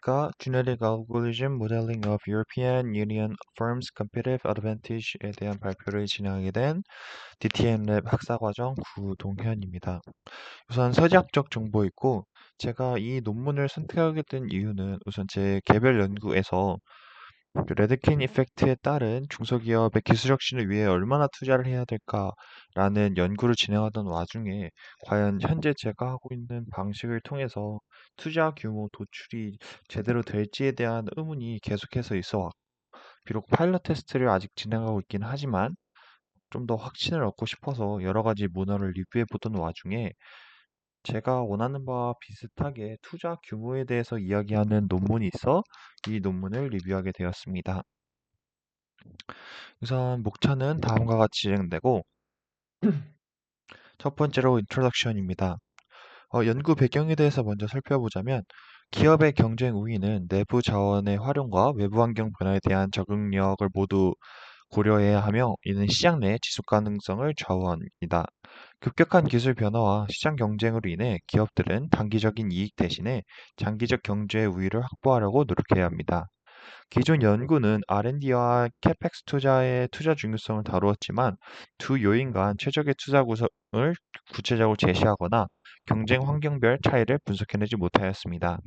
안녕하십니까? Genetic Algorithm Modeling of European Union Firms Competitive Advantage에 대한 발표를 진행하게 된 DTMLab 학사과정 구동현입니다. 우선 서지학적 정보 있고, 제가 이 논문을 선택하게 된 이유는 우선 제 개별 연구에서 레드킨 이펙트에 따른 중소기업의 기술 혁신을 위해 얼마나 투자를 해야 될까라는 연구를 진행하던 와중에 과연 현재 제가 하고 있는 방식을 통해서 투자 규모 도출이 제대로 될지에 대한 의문이 계속해서 있어 왔고, 비록 파일럿 테스트를 아직 진행하고 있긴 하지만 좀 더 확신을 얻고 싶어서 여러 가지 문헌을 리뷰해 보던 와중에 제가 원하는 바와 비슷하게 투자 규모에 대해서 이야기하는 논문이 있어 이 논문을 리뷰하게 되었습니다. 우선 목차는 다음과 같이 진행되고, 첫 번째로 인트로덕션입니다. 연구 배경에 대해서 먼저 살펴보자면, 기업의 경쟁 우위는 내부 자원의 활용과 외부 환경 변화에 대한 적응력을 모두 고려해야 하며, 이는 시장 내 지속 가능성을 좌우합니다. 급격한 기술 변화와 시장 경쟁으로 인해 기업들은 단기적인 이익 대신에 장기적 경제 우위를 확보하려고 노력해야 합니다. 기존 연구는 R&D와 캐펙스 투자의 투자 중요성을 다루었지만, 두 요인 간 최적의 투자 구성을 구체적으로 제시하거나 경쟁 환경별 차이를 분석해내지 못하였습니다.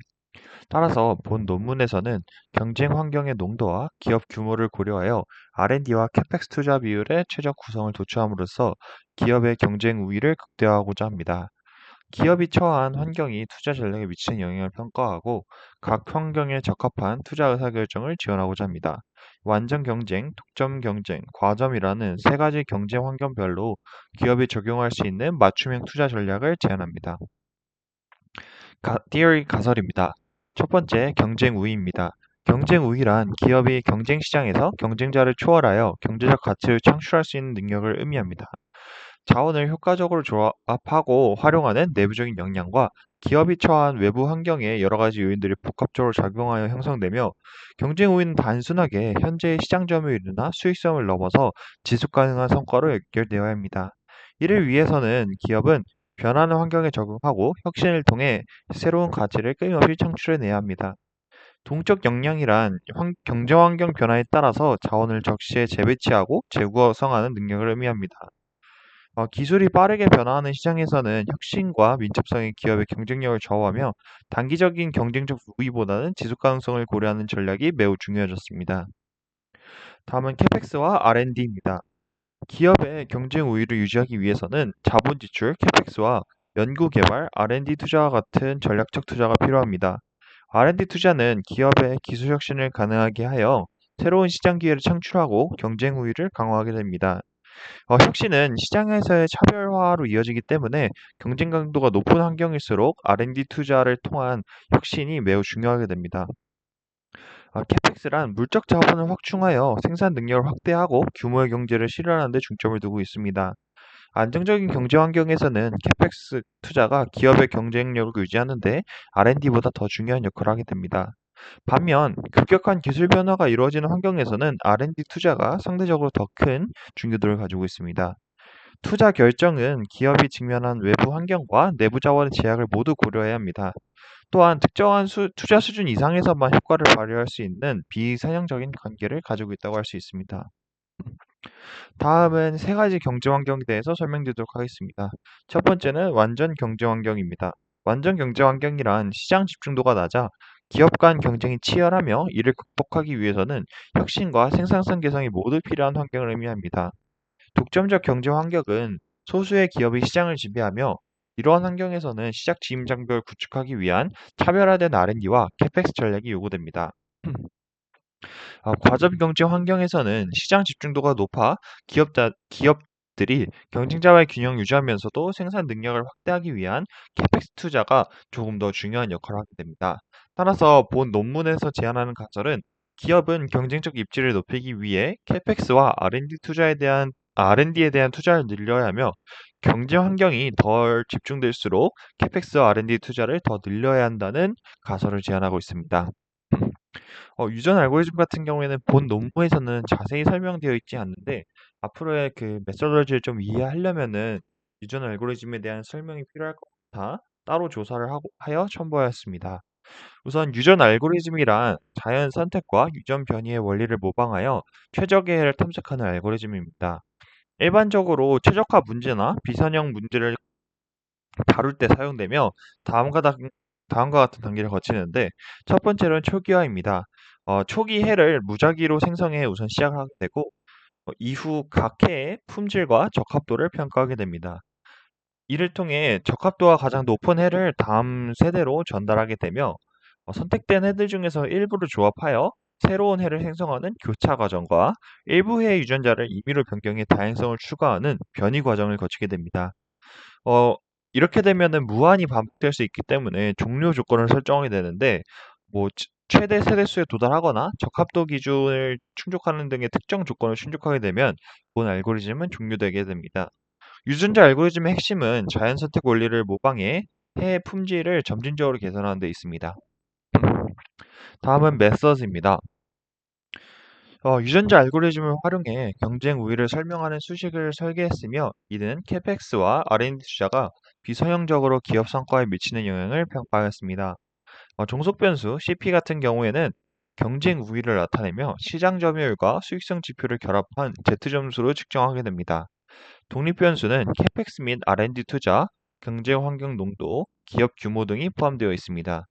따라서 본 논문에서는 경쟁 환경의 농도와 기업 규모를 고려하여 R&D와 캐펙스 투자 비율의 최적 구성을 도출함으로써 기업의 경쟁 우위를 극대화하고자 합니다. 기업이 처한 환경이 투자 전략에 미치는 영향을 평가하고 각 환경에 적합한 투자 의사결정을 지원하고자 합니다. 완전 경쟁, 독점 경쟁, 과점이라는 세 가지 경쟁 환경별로 기업이 적용할 수 있는 맞춤형 투자 전략을 제안합니다. Theory 가설입니다. 첫 번째, 경쟁 우위입니다. 경쟁 우위란 기업이 경쟁 시장에서 경쟁자를 초월하여 경제적 가치를 창출할 수 있는 능력을 의미합니다. 자원을 효과적으로 조합하고 활용하는 내부적인 역량과 기업이 처한 외부 환경의 여러 가지 요인들이 복합적으로 작용하여 형성되며, 경쟁 우위는 단순하게 현재의 시장 점유율이나 수익성을 넘어서 지속 가능한 성과로 연결되어야 합니다. 이를 위해서는 기업은 변하는 환경에 적응하고 혁신을 통해 새로운 가치를 끊임없이 창출해내야 합니다. 동적 역량이란 경제 환경 변화에 따라서 자원을 적시에 재배치하고 재구성하는 능력을 의미합니다. 기술이 빠르게 변화하는 시장에서는 혁신과 민첩성이 기업의 경쟁력을 좌우하며, 단기적인 경쟁적 우위보다는 지속 가능성을 고려하는 전략이 매우 중요해졌습니다. 다음은 캐펙스와 R&D입니다. 기업의 경쟁 우위를 유지하기 위해서는 자본 지출, 캐펙스와 연구 개발, R&D 투자와 같은 전략적 투자가 필요합니다. R&D 투자는 기업의 기술 혁신을 가능하게 하여 새로운 시장 기회를 창출하고 경쟁 우위를 강화하게 됩니다. 혁신은 시장에서의 차별화로 이어지기 때문에 경쟁 강도가 높은 환경일수록 R&D 투자를 통한 혁신이 매우 중요하게 됩니다. 캐펙스란 물적 자본을 확충하여 생산 능력을 확대하고 규모의 경제를 실현하는 데 중점을 두고 있습니다. 안정적인 경제 환경에서는 캐펙스 투자가 기업의 경쟁력을 유지하는 데 R&D보다 더 중요한 역할을 하게 됩니다. 반면 급격한 기술 변화가 이루어지는 환경에서는 R&D 투자가 상대적으로 더 큰 중요도를 가지고 있습니다. 투자 결정은 기업이 직면한 외부 환경과 내부 자원의 제약을 모두 고려해야 합니다. 또한 특정한 투자 수준 이상에서만 효과를 발휘할 수 있는 비사냥적인 관계를 가지고 있다고 할 수 있습니다. 다음은 세 가지 경제 환경에 대해서 설명드리도록 하겠습니다. 첫 번째는 완전 경제 환경입니다. 완전 경제 환경이란 시장 집중도가 낮아 기업 간 경쟁이 치열하며, 이를 극복하기 위해서는 혁신과 생산성 개선이 모두 필요한 환경을 의미합니다. 독점적 경제 환경은 소수의 기업이 시장을 지배하며, 이러한 환경에서는 시장 진입 장벽을 구축하기 위한 차별화된 R&D와 캐펙스 전략이 요구됩니다. 과점 경쟁 환경에서는 시장 집중도가 높아 기업들이 경쟁자와의 균형 유지하면서도 생산 능력을 확대하기 위한 캐펙스 투자가 조금 더 중요한 역할을 하게 됩니다. 따라서 본 논문에서 제안하는 가설은, 기업은 경쟁적 입지를 높이기 위해 캐펙스와 R&D에 대한 투자를 늘려야 하며, 경쟁 환경이 덜 집중될수록 캐펙스와 R&D 투자를 더 늘려야 한다는 가설을 제안하고 있습니다. 유전 알고리즘 같은 경우에는 본 논문에서는 자세히 설명되어 있지 않는데, 앞으로의 그 메소더지를 좀 이해하려면은 유전 알고리즘에 대한 설명이 필요할 것 같아 따로 조사를 하여 첨부하였습니다. 우선 유전 알고리즘이란 자연 선택과 유전 변이의 원리를 모방하여 최적의 해를 탐색하는 알고리즘입니다. 일반적으로 최적화 문제나 비선형 문제를 다룰 때 사용되며 다음과, 다, 다음과 같은 단계를 거치는데 첫 번째로는 초기화입니다. 초기 해를 무작위로 생성해 우선 시작을 하게 되고 이후 각 해의 품질과 적합도를 평가하게 됩니다. 이를 통해 적합도가 가장 높은 해를 다음 세대로 전달하게 되며 선택된 해들 중에서 일부를 조합하여 새로운 해를 생성하는 교차 과정과 일부 해 유전자를 임의로 변경해 다양성을 추가하는 변이 과정을 거치게 됩니다. 어, 이렇게 되면은 무한히 반복될 수 있기 때문에 종료 조건을 설정하게 되는데, 최대 세대수에 도달하거나 적합도 기준을 충족하는 등의 특정 조건을 충족하게 되면 본 알고리즘은 종료되게 됩니다. 유전자 알고리즘의 핵심은 자연 선택 원리를 모방해 해의 품질을 점진적으로 개선하는 데 있습니다. 다음은 메서드입니다. 유전자 알고리즘을 활용해 경쟁 우위를 설명하는 수식을 설계했으며 이는 캐펙스와 R&D 투자가 비서형적으로 기업 성과에 미치는 영향을 평가하였습니다. 종속 변수 CP 같은 경우에는 경쟁 우위를 나타내며 시장 점유율과 수익성 지표를 결합한 Z 점수로 측정하게 됩니다. 독립 변수는 캐펙스 및 R&D 투자, 경쟁 환경 농도, 기업 규모 등이 포함되어 있습니다.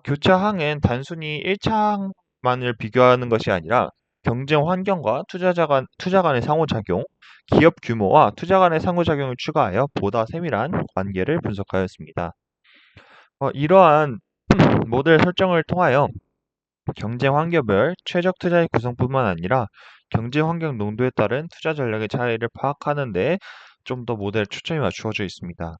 교차항은 단순히 1차항만을 비교하는 것이 아니라 경쟁 환경과 투자 간의 상호작용, 기업 규모와 투자 간의 상호작용을 추가하여 보다 세밀한 관계를 분석하였습니다. 이러한 모델 설정을 통하여 경쟁 환경별 최적 투자의 구성뿐만 아니라 경쟁 환경 농도에 따른 투자 전략의 차이를 파악하는 데 좀 더 모델 초점이 맞추어져 있습니다.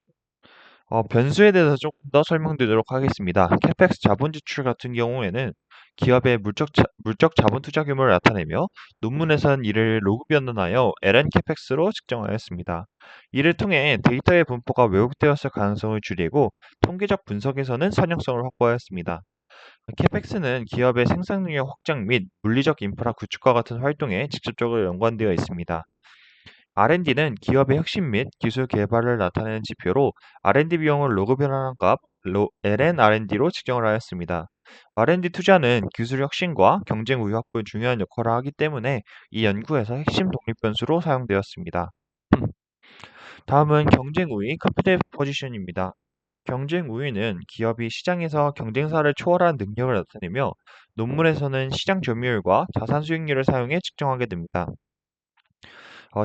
변수에 대해서 조금 더 설명드리도록 하겠습니다. 캐펙스 자본 지출 같은 경우에는 기업의 물적 자본 투자 규모를 나타내며 논문에선 이를 로그 변환하여 LN 캐펙스로 측정하였습니다. 이를 통해 데이터의 분포가 왜곡되었을 가능성을 줄이고 통계적 분석에서는 선형성을 확보하였습니다. 캐펙스는 기업의 생산 능력 확장 및 물리적 인프라 구축과 같은 활동에 직접적으로 연관되어 있습니다. R&D는 기업의 혁신 및 기술 개발을 나타내는 지표로 R&D 비용을 로그 변환한 값 LNR&D로 측정을 하였습니다. R&D 투자는 기술 혁신과 경쟁 우위 확보에 중요한 역할을 하기 때문에 이 연구에서 핵심 독립 변수로 사용되었습니다. 다음은 경쟁 우위 컴피티티브 포지션입니다. 경쟁 우위는 기업이 시장에서 경쟁사를 초월하는 능력을 나타내며 논문에서는 시장 점유율과 자산 수익률을 사용해 측정하게 됩니다.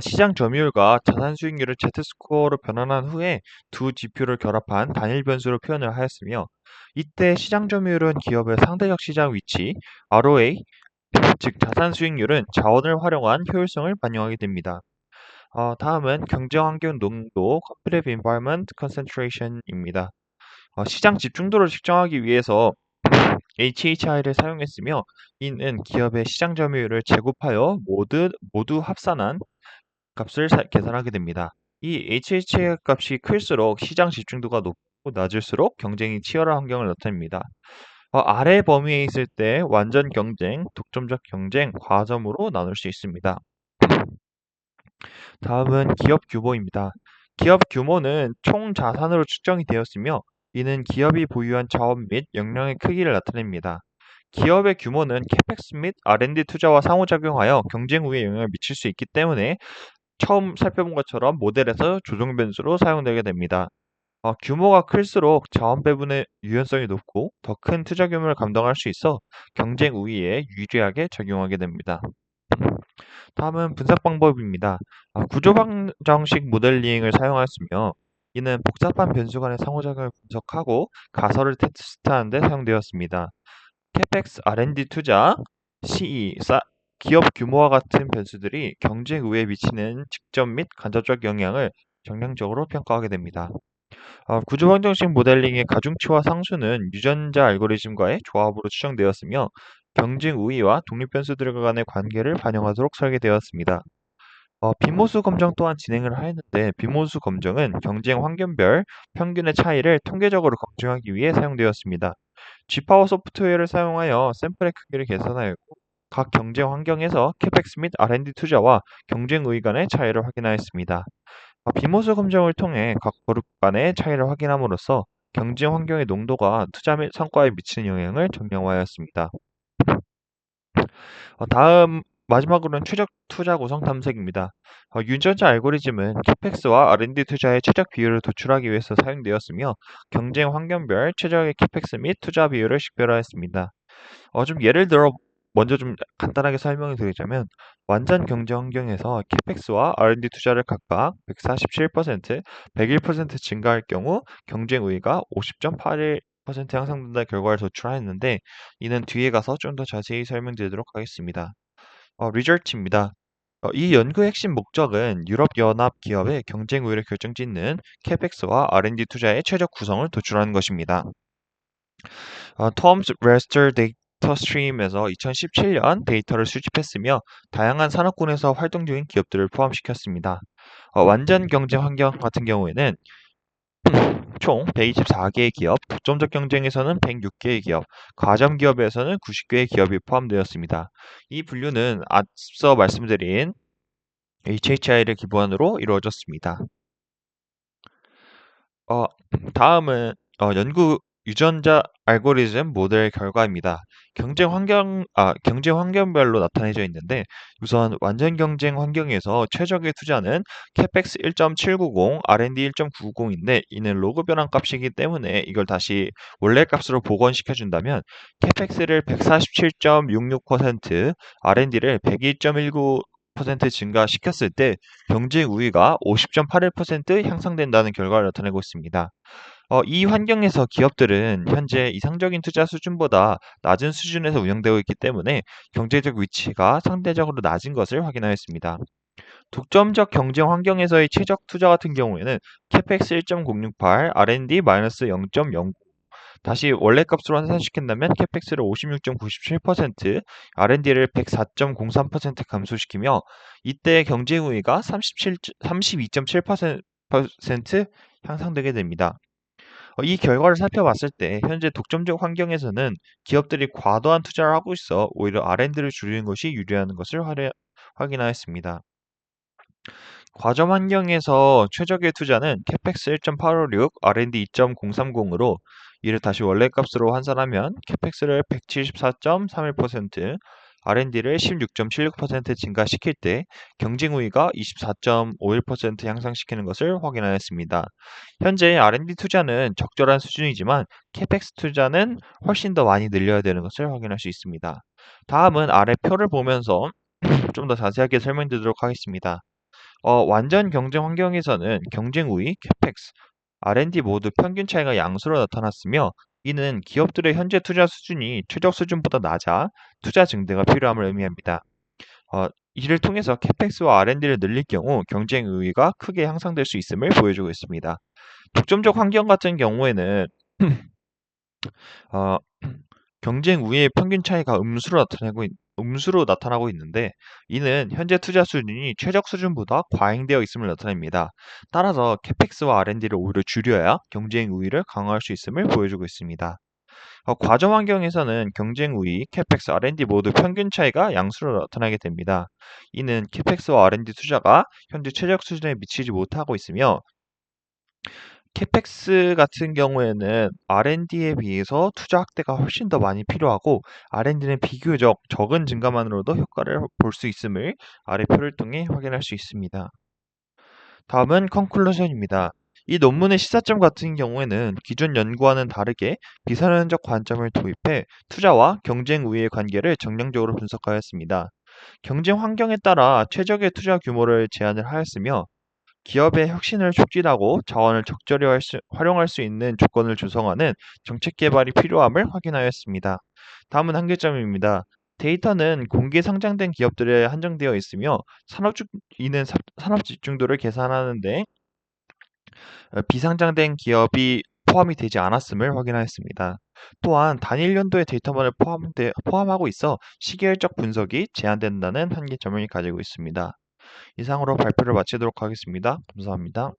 시장 점유율과 자산 수익률을 Z스코어로 변환한 후에 두 지표를 결합한 단일 변수로 표현을 하였으며 이때 시장 점유율은 기업의 상대적 시장 위치, ROA, 즉 자산 수익률은 자원을 활용한 효율성을 반영하게 됩니다. 다음은 경쟁 환경 농도 Competitive Environment Concentration입니다. 시장 집중도를 측정하기 위해서 HHI를 사용했으며 이는 기업의 시장 점유율을 제곱하여 모두 합산한 값을 계산하게 됩니다. 이 HH의 값이 클수록 시장 집중도가 높고 낮을수록 경쟁이 치열한 환경을 나타냅니다. 아래 범위에 있을 때 완전 경쟁, 독점적 경쟁, 과점으로 나눌 수 있습니다. 다음은 기업 규모입니다. 기업 규모는 총 자산으로 측정이 되었으며 이는 기업이 보유한 자원 및 역량의 크기를 나타냅니다. 기업의 규모는 캐펙스 및 R&D 투자와 상호작용하여 경쟁 우위에 영향을 미칠 수 있기 때문에 처음 살펴본 것처럼 모델에서 조정 변수로 사용되게 됩니다. 규모가 클수록 자원 배분의 유연성이 높고 더 큰 투자 규모를 감당할 수 있어 경쟁 우위에 유리하게 적용하게 됩니다. 다음은 분석 방법입니다. 구조 방정식 모델링을 사용하였으며 이는 복잡한 변수 간의 상호작용을 분석하고 가설을 테스트하는 데 사용되었습니다. 캐펙스, R&D 투자, CE, 기업 규모와 같은 변수들이 경쟁 우위에 미치는 직접 및 간접적 영향을 정량적으로 평가하게 됩니다. 구조 방정식 모델링의 가중치와 상수는 유전자 알고리즘과의 조합으로 추정되었으며 경쟁 우위와 독립 변수들 간의 관계를 반영하도록 설계되었습니다. 빈모수 검정 또한 진행을 하였는데 빈모수 검정은 경쟁 환경별 평균의 차이를 통계적으로 검증하기 위해 사용되었습니다. G파워 소프트웨어를 사용하여 샘플의 크기를 계산하였고 각 경쟁 환경에서 캐펙스 및 R&D 투자와 경쟁 우위 간의 차이를 확인하였습니다. 비모수 검정을 통해 각 그룹 간의 차이를 확인함으로써 경쟁 환경의 농도가 투자 및 성과에 미치는 영향을 증명하였습니다. 다음 마지막으로는 최적 투자 구성 탐색입니다. 유전자 알고리즘은 캐펙스와 R&D 투자의 최적 비율을 도출하기 위해서 사용되었으며 경쟁 환경별 최적의 캐펙스 및 투자 비율을 식별하였습니다. 좀 예를 들어 먼저 좀 간단하게 설명을 드리자면 완전 경쟁 환경에서 캐펙스와 R&D 투자를 각각 147%, 101% 증가할 경우 경쟁 우위가 50.81% 향상된다는 결과를 도출하였는데 이는 뒤에 가서 좀 더 자세히 설명드리도록 하겠습니다. 리저치입니다. 이 연구의 핵심 목적은 유럽연합 기업의 경쟁 우위를 결정짓는 캐펙스와 R&D 투자의 최적 구성을 도출하는 것입니다. 톰스 레스터 데이터 스트림에서 2017년 데이터를 수집했으며 다양한 산업군에서 활동 중인 기업들을 포함시켰습니다. 완전 경쟁 환경 같은 경우에는 총 124개의 기업, 독점적 경쟁에서는 106개의 기업, 과점 기업에서는 90개의 기업이 포함되었습니다. 이 분류는 앞서 말씀드린 HHI를 기반으로 이루어졌습니다. 어, 다음은 연구 유전자 알고리즘 모델 결과입니다. 경쟁 환경별로 나타내져 있는데 우선 완전 경쟁 환경에서 최적의 투자는 캐펙스 1.790, R&D 1.990인데 이는 로그 변환 값이기 때문에 이걸 다시 원래 값으로 복원시켜 준다면 캐펙스를 147.66%, R&D를 102.19% 증가시켰을 때 경쟁 우위가 50.81% 향상된다는 결과를 나타내고 있습니다. 이 환경에서 기업들은 현재 이상적인 투자 수준보다 낮은 수준에서 운영되고 있기 때문에 경제적 위치가 상대적으로 낮은 것을 확인하였습니다. 독점적 경쟁 환경에서의 최적 투자 같은 경우에는 캐펙스 1.068, R&D-0.0, 다시 원래 값으로 환산시킨다면 캐펙스를 56.97%, R&D를 104.03% 감소시키며 이때 경쟁 우위가 32.7% 향상되게 됩니다. 이 결과를 살펴봤을 때 현재 독점적 환경에서는 기업들이 과도한 투자를 하고 있어 오히려 R&D를 줄이는 것이 유리한 것을 확인하였습니다. 과점 환경에서 최적의 투자는 캐펙스 1.856, R&D 2.030으로 이를 다시 원래 값으로 환산하면 캐펙스를 174.31%, R&D를 16.76% 증가시킬 때 경쟁 우위가 24.51% 향상시키는 것을 확인하였습니다. 현재 R&D 투자는 적절한 수준이지만 캐펙스 투자는 훨씬 더 많이 늘려야 되는 것을 확인할 수 있습니다. 다음은 아래 표를 보면서 좀 더 자세하게 설명드리도록 하겠습니다. 완전 경쟁 환경에서는 경쟁 우위, 캐펙스, R&D 모두 평균 차이가 양수로 나타났으며 이는 기업들의 현재 투자 수준이 최적 수준보다 낮아 투자 증대가 필요함을 의미합니다. 이를 통해서 캐펙스와 R&D를 늘릴 경우 경쟁 우위가 크게 향상될 수 있음을 보여주고 있습니다. 독점적 환경 같은 경우에는 어, 경쟁 우위의 평균 차이가 음수로 나타나고 있는데 이는 현재 투자 수준이 최적 수준보다 과잉되어 있음을 나타냅니다. 따라서 캐펙스와 R&D를 오히려 줄여야 경쟁 우위를 강화할 수 있음을 보여주고 있습니다. 과점 환경에서는 경쟁 우위, 캐펙스, R&D 모두 평균 차이가 양수로 나타나게 됩니다. 이는 캐펙스와 R&D 투자가 현재 최적 수준에 미치지 못하고 있으며 캐펙스 같은 경우에는 R&D에 비해서 투자 확대가 훨씬 더 많이 필요하고 R&D는 비교적 적은 증가만으로도 효과를 볼 수 있음을 아래 표를 통해 확인할 수 있습니다. 다음은 컨클루전입니다. 이 논문의 시사점 같은 경우에는 기존 연구와는 다르게 비선언적 관점을 도입해 투자와 경쟁 우위의 관계를 정량적으로 분석하였습니다. 경쟁 환경에 따라 최적의 투자 규모를 제한을 하였으며 기업의 혁신을 촉진하고 자원을 적절히 활용할 수 있는 조건을 조성하는 정책 개발이 필요함을 확인하였습니다. 다음은 한계점입니다. 데이터는 공개 상장된 기업들에 한정되어 있으며 산업 집중도를 계산하는데 비상장된 기업이 포함이 되지 않았음을 확인하였습니다. 또한 단일 연도의 데이터만을 포함하고 있어 시계열적 분석이 제한된다는 한계점을 가지고 있습니다. 이상으로 발표를 마치도록 하겠습니다. 감사합니다.